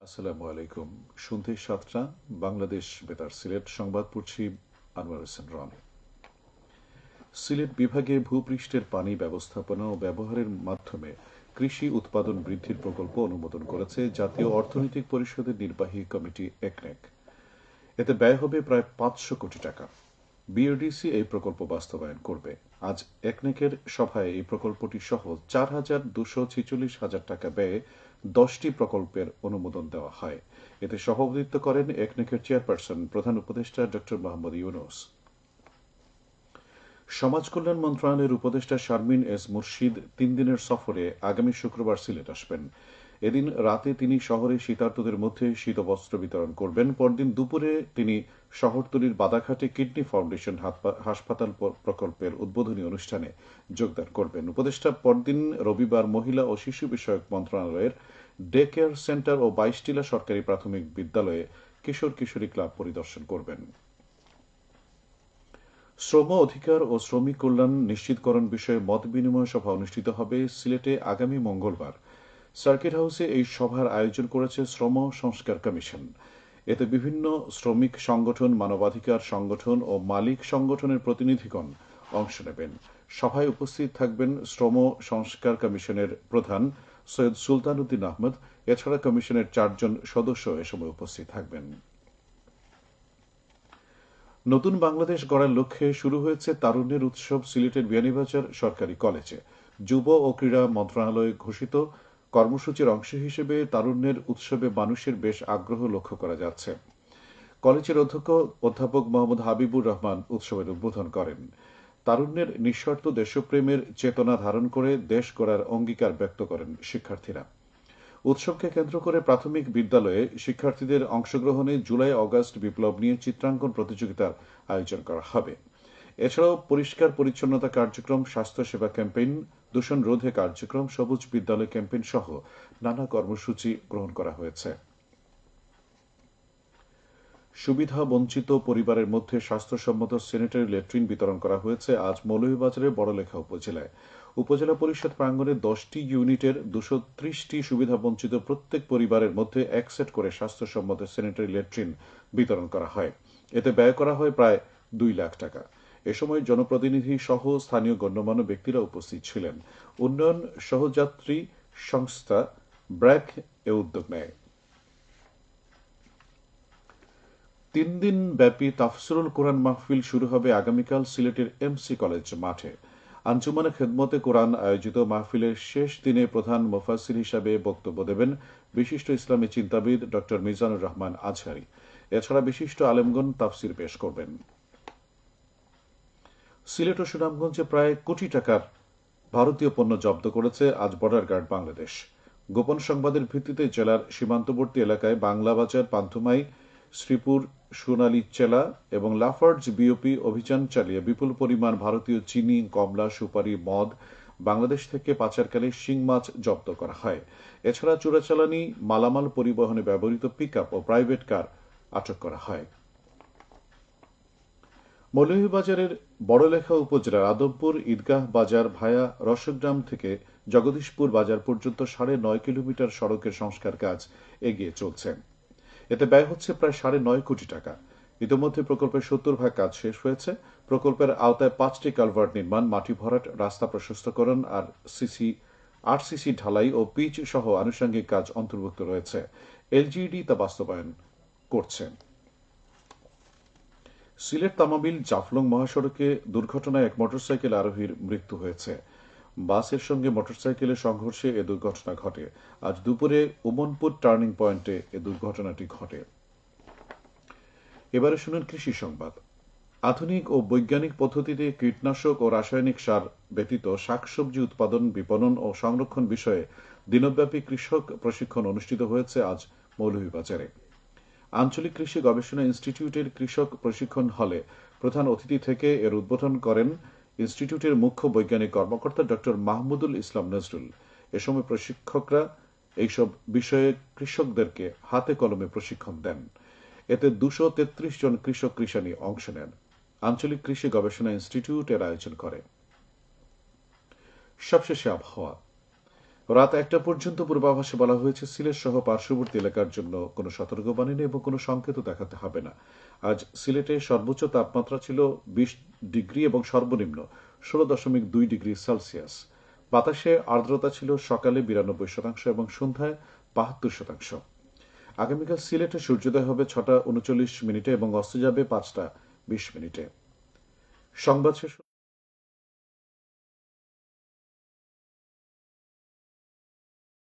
আসসালামু আলাইকুম। সন্ধে ৭টা, বাংলাদেশ বেতার সিলেট সংবাদ পড়ছি আনোয়ার হোসেন রনি। সিলেট বিভাগে ভূপৃষ্ঠের পানি ব্যবস্থাপনা ও ব্যবহারের মাধ্যমে কৃষি উৎপাদন বৃদ্ধির প্রকল্প অনুমোদন করেছে জাতীয় অর্থনৈতিক পরিষদের নির্বাহী কমিটি একনেক। এতে ব্যয় হবে প্রায় ৫০০ কোটি টাকা। বিওডিসি এই প্রকল্প বাস্তবায়ন করবে। আজ একনেকের সভায় এই প্রকল্পটি সহ ৪,২৪৬,০০০ টাকা ব্যয়ে ১০টি প্রকল্পের অনুমোদন দেওয়া হয়। এতে সভাপতিত্ব করেন একনেকের চেয়ারপারসন প্রধান উপদেষ্টা ড মোহাম্মদ ইউনূস। সমাজ কল্যাণ মন্ত্রণালয়ের উপদেষ্টা শারমিন এস মুর্শিদ ৩ দিনের সফরে আগামী শুক্রবার সিলেট আসবেন। এদিন রাতে তিনি শহরে শীতার্তদের মধ্যে শীতবস্ত্র বিতরণ করবেন। পরদিন দুপুরে তিনি শহরতলির বাদাঘাটে কিডনি ফাউন্ডেশন হাসপাতাল প্রকল্পের উদ্বোধনী অনুষ্ঠানে যোগদান করবেন। উপদেষ্টা পরদিন রবিবার মহিলা ও শিশু বিষয়ক মন্ত্রণালয়ের ডে কেয়ার সেন্টার ও ২২টিলা সরকারি প্রাথমিক বিদ্যালয়ে কিশোর কিশোরী ক্লাব পরিদর্শন করবেন। শ্রম অধিকার ও শ্রমিক কল্যাণ নিশ্চিতকরণ বিষয়ে মত বিনিময় সভা অনুষ্ঠিত হবে সিলেটে আগামী মঙ্গলবার। সার্কিট হাউসে এই সভার আয়োজন করেছে শ্রম সংস্কার কমিশন। এতে বিভিন্ন শ্রমিক সংগঠন, মানবাধিকার সংগঠন ও মালিক সংগঠনের প্রতিনিধিগণ অংশ নেবেন। সভায় উপস্থিত থাকবেন শ্রম সংস্কার কমিশনের প্রধান সৈয়দ সুলতান উদ্দিন আহমদ। এছাড়া কমিশনের ৪ জন সদস্য এ সময় উপস্থিত থাকবেন। নতুন বাংলাদেশ গড়ার লক্ষ্যে শুরু হয়েছে তারুণ্যের উৎসব সিলেটের বিয়ানীবাজার সরকারি কলেজে। যুব ও ক্রীড়া মন্ত্রণালয় ঘোষিত কর্মসূচির অংশ হিসেবে তারুণ্যের উৎসবে মানুষের বেশ আগ্রহ লক্ষ্য করা যাচ্ছে। কলেজের অধ্যক্ষ অধ্যাপক মোহাম্মদ হাবিবুর রহমান উৎসবের উদ্বোধন করেন। তারুণ্যের নিঃস্বার্থ দেশপ্রেমের চেতনা ধারণ করে দেশ গড়ার অঙ্গীকার ব্যক্ত করেন শিক্ষার্থীরা। উৎসবকে কেন্দ্র করে প্রাথমিক বিদ্যালয়ে শিক্ষার্থীদের অংশগ্রহণে জুলাই অগাস্ট বিপ্লব নিয়ে চিত্রাঙ্কন প্রতিযোগিতার আয়োজন করা হবে। এছাড়াও পরিষ্কার পরিচ্ছন্নতা কার্যক্রম, স্বাস্থ্যসেবা ক্যাম্পেইন, দূষণ রোধে কার্যক্রম, সবুজ বিদ্যালয় ক্যাম্পেইন সহ নানা কর্মসূচি গ্রহণ করা হয়েছে। সুবিধা বঞ্চিত পরিবারের মধ্যে স্বাস্থ্যসম্মত স্যানিটারি ল্যাট্রিন বিতরণ করা হয়েছে আজ মৌলভীবাজারের বড়লেখা উপজেলায়। উপজেলা পরিষদ প্রাঙ্গণে ১০টি ইউনিটের ২৩০টি সুবিধাবঞ্চিত প্রত্যেক পরিবারের মধ্যে এক সেট করে স্বাস্থ্যসম্মত স্যানিটারি ল্যাট্রিন বিতরণ করা হয়। এতে ব্যয় করা হয় প্রায় ২ লাখ টাকা। এ সময় জনপ্রতিনিধি সহ স্থানীয় গণ্যমান্য ব্যক্তিরা উপস্থিত ছিলেন। উন্নয়ন সহযাত্রী সংস্থা ব্র্যাক এ উদ্যোগ নেয়। ৩ দিন ব্যাপী তাফসিরুল কোরআন মাহফিল শুরু হবে আগামীকাল সিলেটের এমসি কলেজ মাঠে। আঞ্জুমানে খেদমতে কোরআন আয়োজিত মাহফিলের শেষ দিনে প্রধান মুফাসসির হিসাবে বক্তব্য দেবেন বিশিষ্ট ইসলামী চিন্তাবিদ ড মিজানুর রহমান আজহারী। এছাড়া বিশিষ্ট আলেমগণ তাফসির পেশ করবেন। সিলেট ও সুনামগঞ্জে প্রায় কোটি টাকার ভারতীয় পণ্য জব্দ করেছে আজ বর্ডার গার্ড বাংলাদেশ। গোপন সংবাদের ভিত্তিতে জেলার সীমান্তবর্তী এলাকায় বাংলাবাজার, পান্থমাই, শ্রীপুর, সোনালীচেলা এবং লাফার্জ বিওপি অভিযান চালিয়ে বিপুল পরিমাণ ভারতীয় চিনি, কমলা, সুপারি, মদ বাংলাদেশ থেকে পাচারকালে শিং মাছ জব্দ করা হয়। এছাড়া চোরাচালানি মালামাল পরিবহনে ব্যবহৃত পিকআপ ও প্রাইভেট কার আটক করা হয়। মৌলভীবাজারের বড়লেখা উপজেলার আদমপুর ঈদগাহ বাজার ভায়া রসগ্রাম থেকে জগদীশপুর বাজার পর্যন্ত ৯.৫ কিলোমিটার সড়কের সংস্কার কাজ এগিয়ে চলছে। এতে ব্যয় হচ্ছে প্রায় ৯.৫ কোটি টাকা। ইতিমধ্যে প্রকল্পের ৭০% কাজ শেষ হয়েছে। প্রকল্পের আওতায় ৫টি কালভার্ট নির্মাণ, মাটি ভরাট, রাস্তা প্রশস্তকরণ আর আরসিসি ঢালাই ও পিচ সহ আনুষঙ্গিক কাজ অন্তর্ভুক্ত রয়েছে। এলজিইডি তা বাস্তবায়ন করছে। সিলেট তামাবিল জাফলং মহাসড়কে দুর্ঘটনায় এক মোটরসাইকেল আরোহীর মৃত্যু হয়েছে। বাসের সঙ্গে মোটরসাইকেলের সংঘর্ষে এ দুর্ঘটনা ঘটে। আজ দুপুরে উমনপুর টার্নিং পয়েন্টে এ দুর্ঘটনাটি ঘটে। এবারে শুনুন কৃষি সংবাদ। আধুনিক ও বৈজ্ঞানিক পদ্ধতিতে কীটনাশক ও রাসায়নিক সার ব্যতীত শাকসবজি উৎপাদন, বিপণন ও সংরক্ষণ বিষয়ে দিনব্যাপী কৃষক প্রশিক্ষণ অনুষ্ঠিত হয়েছে আজ মৌলভীবাজারে। আঞ্চলিক কৃষি গবেষণা ইনস্টিটিউটের কৃষক প্রশিক্ষণ হলে প্রধান অতিথি থেকে এর উদ্বোধন করেন ইনস্টিটিউটের মুখ্য বৈজ্ঞানিক কর্মকর্তা ড মাহমুদুল ইসলাম নজরুল। এ সময় প্রশিক্ষকরা এইসব বিষয়ে কৃষকদেরকে হাতে কলমে প্রশিক্ষণ দেন। এতে ২৩৩ জন কৃষক কৃষানী অংশ নেন। আঞ্চলিক কৃষি গবেষণা ইনস্টিটিউট এর আয়োজন করে। সবশেষে আবহাওয়া। রাত 1টা পর্যন্ত পূর্বাভাসে বলা হয়েছে সিলেট সহ পার্শ্ববর্তী এলাকার জন্য কোনো সতর্কবাণী নেই এবং কোনো সংকেতও দেখাতে হবে না। আজ সিলেটে সর্বোচ্চ তাপমাত্রা ছিল 20 ডিগ্রি এবং সর্বনিম্ন 16.2 ডিগ্রি সেলসিয়াস। বাতাসে আর্দ্রতা ছিল সকালে 92% এবং সন্ধ্যায় 72%। আগামীকাল সিলেটে সূর্যোদয় হবে 6টা 39 মিনিটে এবং অস্ত যাবে 5টা 20 মিনিটে। সংবাদ শেষ।